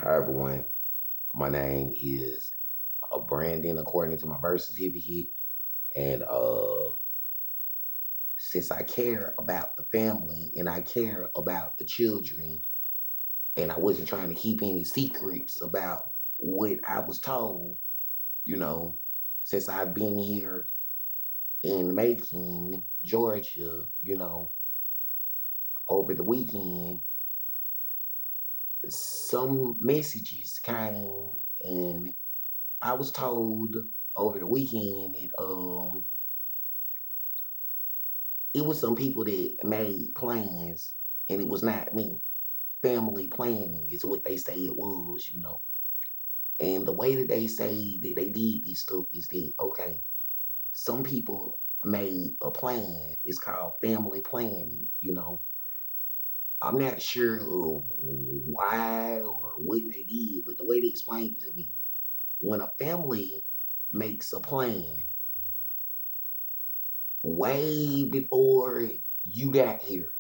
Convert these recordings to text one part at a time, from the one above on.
Hi everyone, my name is Brandon according to my birth certificate, and since I care about the family and I care about the children, and I wasn't trying to keep any secrets about what I was told, you know, since I've been here in Macon, Georgia, over the weekend, some messages came, and I was told over the weekend that it was some people that made plans, and it was not me. Family planning is what they say it was. And the way that they say that they did this stuff is that, okay, some people made a plan. It's called family planning. I'm not sure of why or what they did, but the way they explained it to me, when a family makes a plan, way before you got here,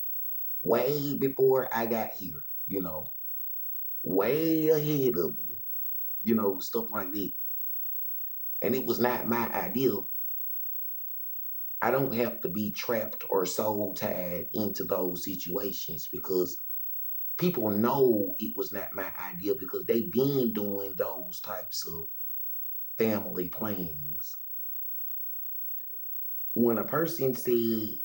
way before I got here, way ahead of you, stuff like that. And it was not my idea. I don't have to be trapped or soul tied into those situations because people know it was not my idea because they've been doing those types of family plannings. When a person said,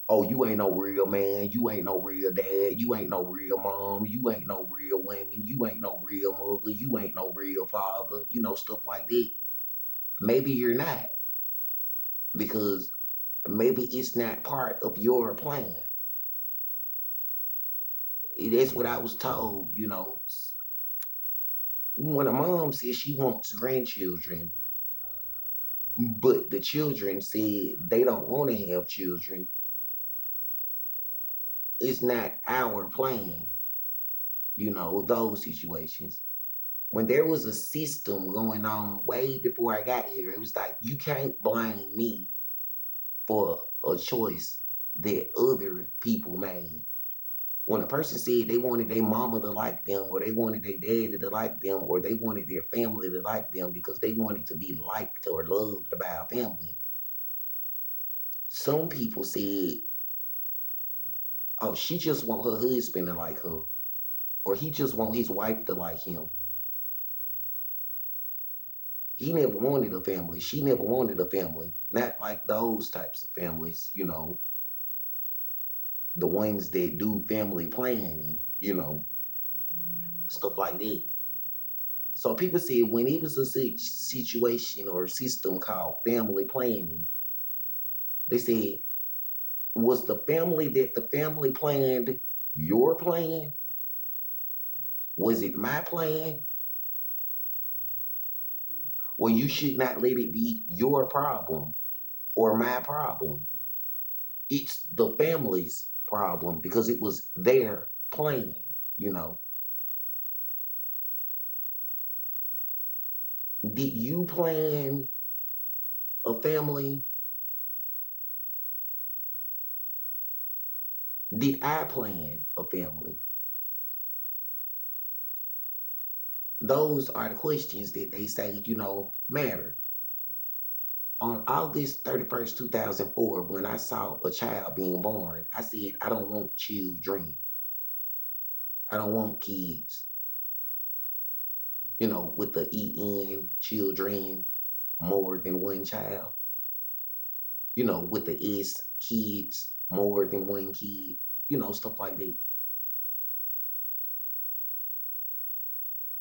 oh, you ain't no real man, you ain't no real dad, you ain't no real mom, you ain't no real women, you ain't no real mother, you ain't no real father, stuff like that. Maybe you're not, because maybe it's not part of your plan. That's what I was told. When a mom says she wants grandchildren, but the children said they don't want to have children, it's not our plan, those situations. When there was a system going on way before I got here, it was like, you can't blame me for a choice that other people made. When a person said they wanted their mama to like them, or they wanted their daddy to like them, or they wanted their family to like them because they wanted to be liked or loved by a family, some people said, oh, she just want her husband to like her, or he just want his wife to like him. He never wanted a family. She never wanted a family. Not like those types of families, the ones that do family planning, stuff like that. So people said when it was a situation or system called family planning, they said, was the family that the family planned your plan? Was it my plan? Well, you should not let it be your problem or my problem. It's the family's problem because it was their plan. Did you plan a family? Did I plan a family? Those are the questions that they say, matter. On August 31st, 2004, when I saw a child being born, I said, I don't want children. I don't want kids. With the EN, children, more than one child. With the S, kids, more than one kid. Stuff like that.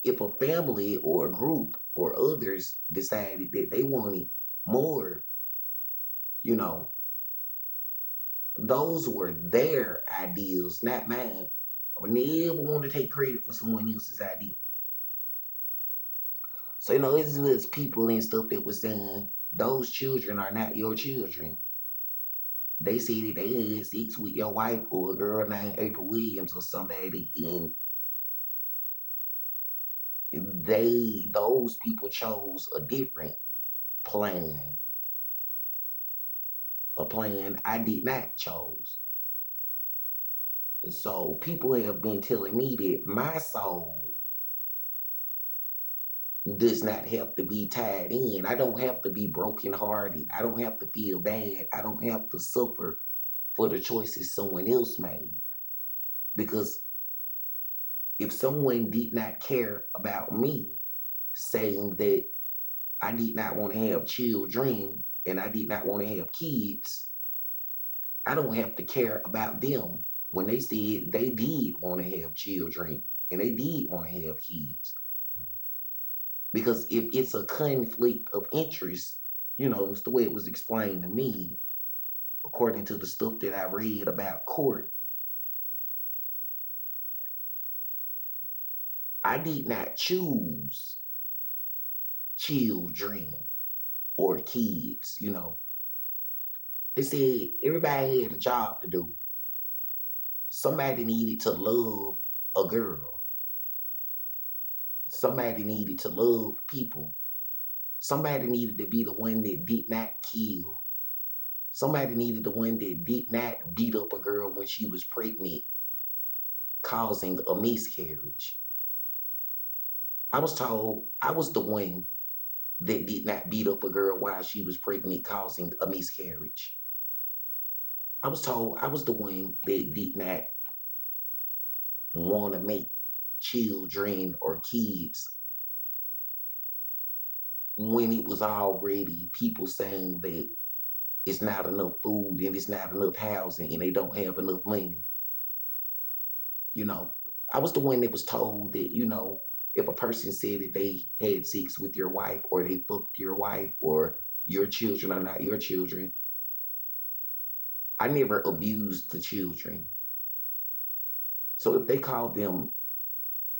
If a family or a group or others decided that they wanted more, you know, those were their ideals, not mine. I would never want to take credit for someone else's idea. So, this was people and stuff that was saying those children are not your children. They said that they had sex with your wife or a girl named April Williams or somebody, and those people chose a different plan, a plan I did not chose. So people have been telling me that my soul does not have to be tied in. I don't have to be brokenhearted. I don't have to feel bad. I don't have to suffer for the choices someone else made. Because if someone did not care about me, saying that I did not want to have children and I did not want to have kids, I don't have to care about them when they said they did want to have children and they did want to have kids. Because if it's a conflict of interest, it's the way it was explained to me, according to the stuff that I read about court. I did not choose children or kids. They said everybody had a job to do. Somebody needed to love a girl. Somebody needed to love people. Somebody needed to be the one that did not kill. Somebody needed the one that did not beat up a girl when she was pregnant, causing a miscarriage. I was told I was the one that did not beat up a girl while she was pregnant, causing a miscarriage. I was told I was the one that did not want to make children or kids when it was already people saying that it's not enough food and it's not enough housing and they don't have enough money. I was the one that was told that, if a person said that they had sex with your wife or they fucked your wife or your children are not your children, I never abused the children. So if they called them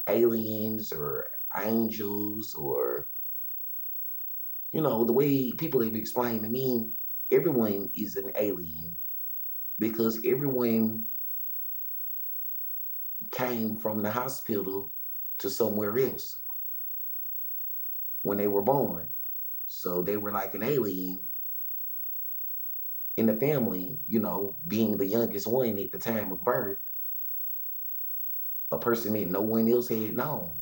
aliens or angels or, the way people have explained to me, everyone is an alien because everyone came from the hospital to somewhere else when they were born. So they were like an alien in the family, being the youngest one at the time of birth, a person that no one else had known,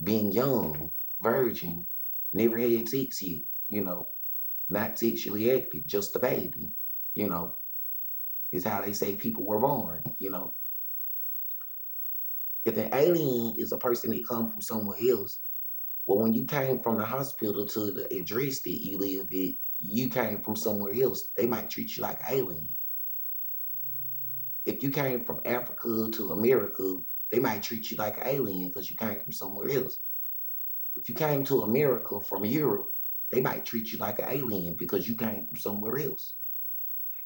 being young, virgin, never had sex yet, not sexually active, just a baby, you know, is how they say people were born. If an alien is a person that come from somewhere else, well, when you came from the hospital to the address that you live at, you came from somewhere else. They might treat you like an alien. If you came from Africa to America, they might treat you like an alien because you came from somewhere else. If you came to America from Europe, they might treat you like an alien because you came from somewhere else.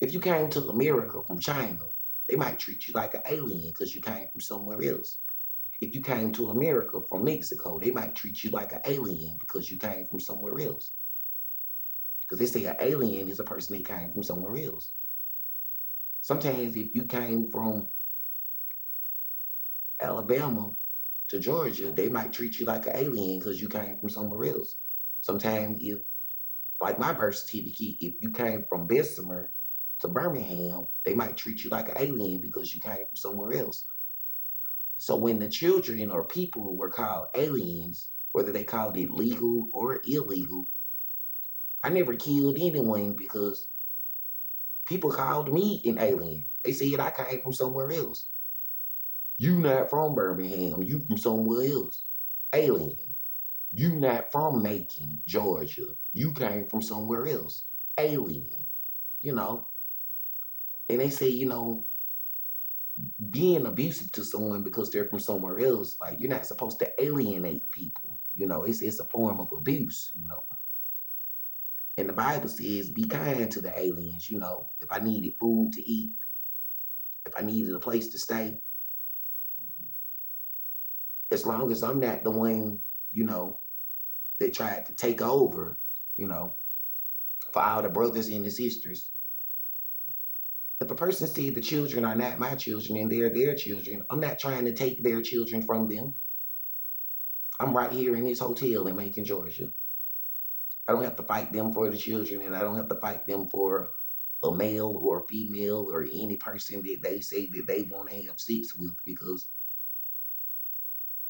If you came to America from China, they might treat you like an alien because you came from somewhere else. If you came to America from Mexico, they might treat you like an alien because you came from somewhere else. Because they say an alien is a person that came from somewhere else. Sometimes if you came from Alabama to Georgia, they might treat you like an alien because you came from somewhere else. Sometimes if, like my birth certificate, if you came from Bessemer to Birmingham, they might treat you like an alien because you came from somewhere else. So when the children or people were called aliens, whether they called it legal or illegal, I never killed anyone because people called me an alien. They said I came from somewhere else. You not from Birmingham, you from somewhere else. Alien. You not from Macon, Georgia. You came from somewhere else. Alien. You know. And they say, being abusive to someone because they're from somewhere else, like you're not supposed to alienate people. It's a form of abuse. And the Bible says, be kind to the aliens. If I needed food to eat, if I needed a place to stay, as long as I'm not the one, that tried to take over, for all the brothers and the sisters. If a person said the children are not my children and they're their children, I'm not trying to take their children from them. I'm right here in this hotel in Macon, Georgia. I don't have to fight them for the children, and I don't have to fight them for a male or a female or any person that they say that they want to have sex with, because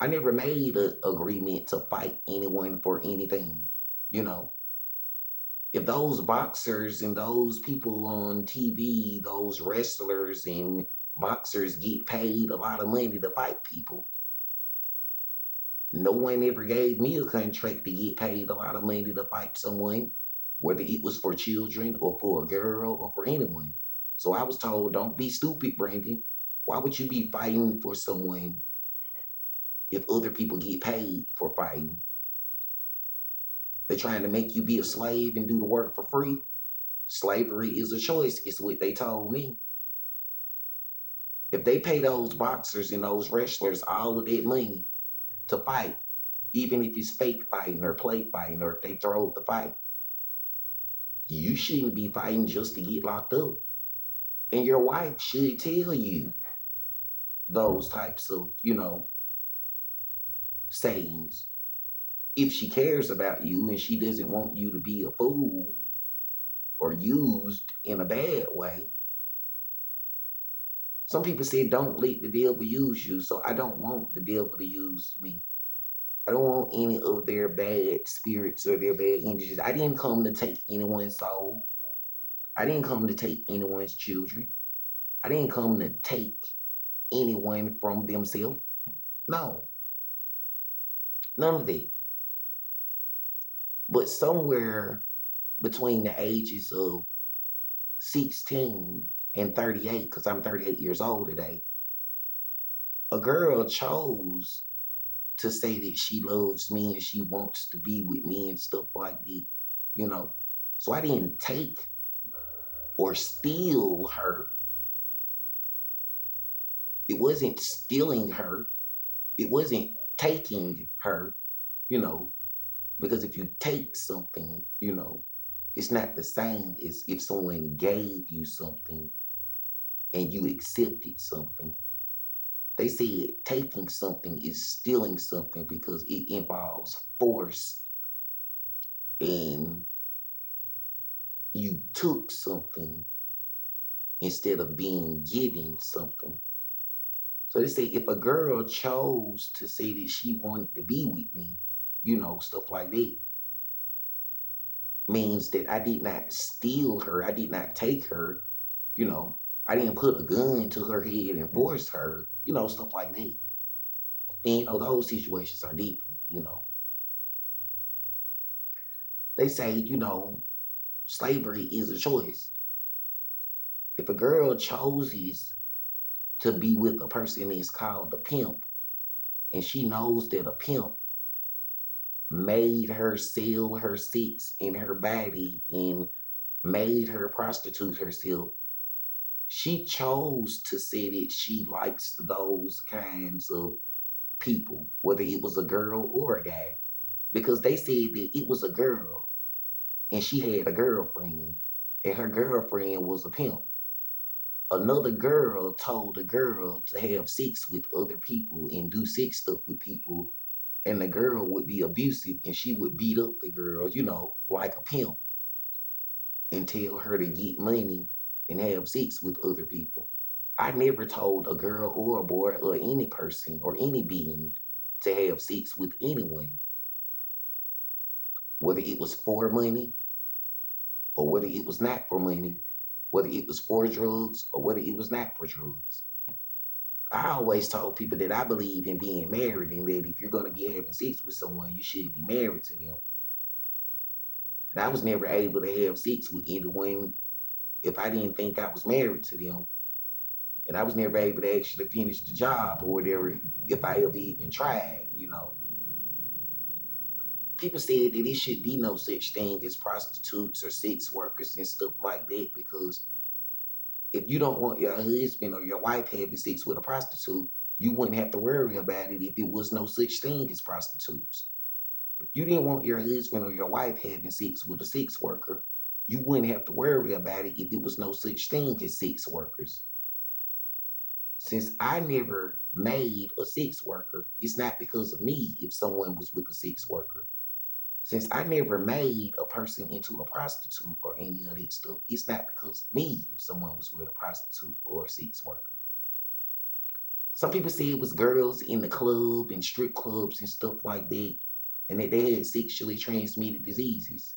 I never made an agreement to fight anyone for anything. You know, if those boxers and those people on TV, those wrestlers and boxers get paid a lot of money to fight people, no one ever gave me a contract to get paid a lot of money to fight someone, whether it was for children or for a girl or for anyone. So I was told, don't be stupid, Brandon. Why would you be fighting for someone if other people get paid for fighting? They're trying to make you be a slave and do the work for free. Slavery is a choice, is what they told me. If they pay those boxers and those wrestlers all of that money to fight, even if it's fake fighting or play fighting or if they throw the fight, you shouldn't be fighting just to get locked up. And your wife should tell you those types of, sayings. If she cares about you and she doesn't want you to be a fool or used in a bad way. Some people say don't let the devil use you, so I don't want the devil to use me. I don't want any of their bad spirits or their bad energies. I didn't come to take anyone's soul. I didn't come to take anyone's children. I didn't come to take anyone from themselves. No, none of that. But somewhere between the ages of 16 and 38, because I'm 38 years old today, a girl chose to say that she loves me and she wants to be with me and stuff like that. So I didn't take or steal her. It wasn't stealing her. It wasn't taking her, you know, because if you take something, it's not the same as if someone gave you something and you accepted something. They said taking something is stealing something because it involves force and you took something instead of being given something. So they say if a girl chose to say that she wanted to be with me, stuff like that, means that I did not steal her. I did not take her. You know, I didn't put a gun to her head and force her, stuff like that. And, those situations are different. They say, slavery is a choice. If a girl chooses to be with a person that's called a pimp, and she knows that a pimp made her sell her sex in her body and made her prostitute herself, she chose to say that she likes those kinds of people, whether it was a girl or a guy, because they said that it was a girl and she had a girlfriend and her girlfriend was a pimp. Another girl told a girl to have sex with other people and do sex stuff with people, and the girl would be abusive and she would beat up the girl, like a pimp, and tell her to get money and have sex with other people. I never told a girl or a boy or any person or any being to have sex with anyone, whether it was for money or whether it was not for money, whether it was for drugs or whether it was not for drugs. I always told people that I believe in being married and that if you're going to be having sex with someone, you should be married to them. And I was never able to have sex with anyone if I didn't think I was married to them. And I was never able to actually finish the job or whatever if I ever even tried. People said that there should be no such thing as prostitutes or sex workers and stuff like that because if you don't want your husband or your wife having sex with a prostitute, you wouldn't have to worry about it if it was no such thing as prostitutes. If you didn't want your husband or your wife having sex with a sex worker, you wouldn't have to worry about it if it was no such thing as sex workers. Since I never made a sex worker, it's not because of me if someone was with a sex worker. Since I never made a person into a prostitute or any of that stuff, it's not because of me if someone was with a prostitute or a sex worker. Some people say it was girls in the club and strip clubs and stuff like that, and that they had sexually transmitted diseases.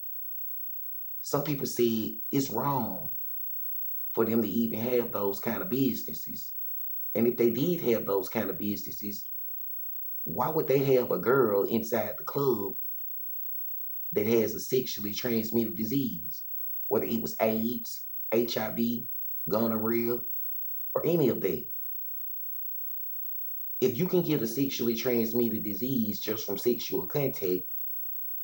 Some people say it's wrong for them to even have those kind of businesses. And if they did have those kind of businesses, why would they have a girl inside the club that has a sexually transmitted disease? Whether it was AIDS, HIV, gonorrhea, or any of that. If you can get a sexually transmitted disease just from sexual contact,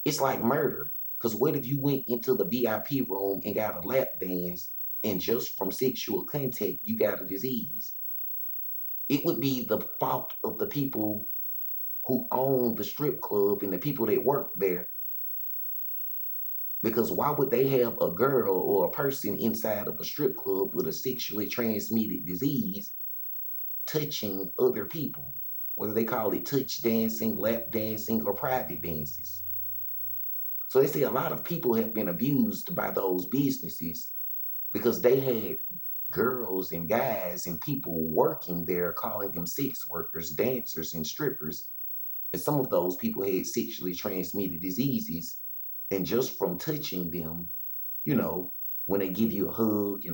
it's like murder. Because what if you went into the VIP room and got a lap dance and just from sexual contact you got a disease? It would be the fault of the people who own the strip club and the people that work there. Because why would they have a girl or a person inside of a strip club with a sexually transmitted disease touching other people? Whether they call it touch dancing, lap dancing, or private dances. So they say a lot of people have been abused by those businesses because they had girls and guys and people working there calling them sex workers, dancers, and strippers. And some of those people had sexually transmitted diseases. And just from touching them, you know, when they give you a hug and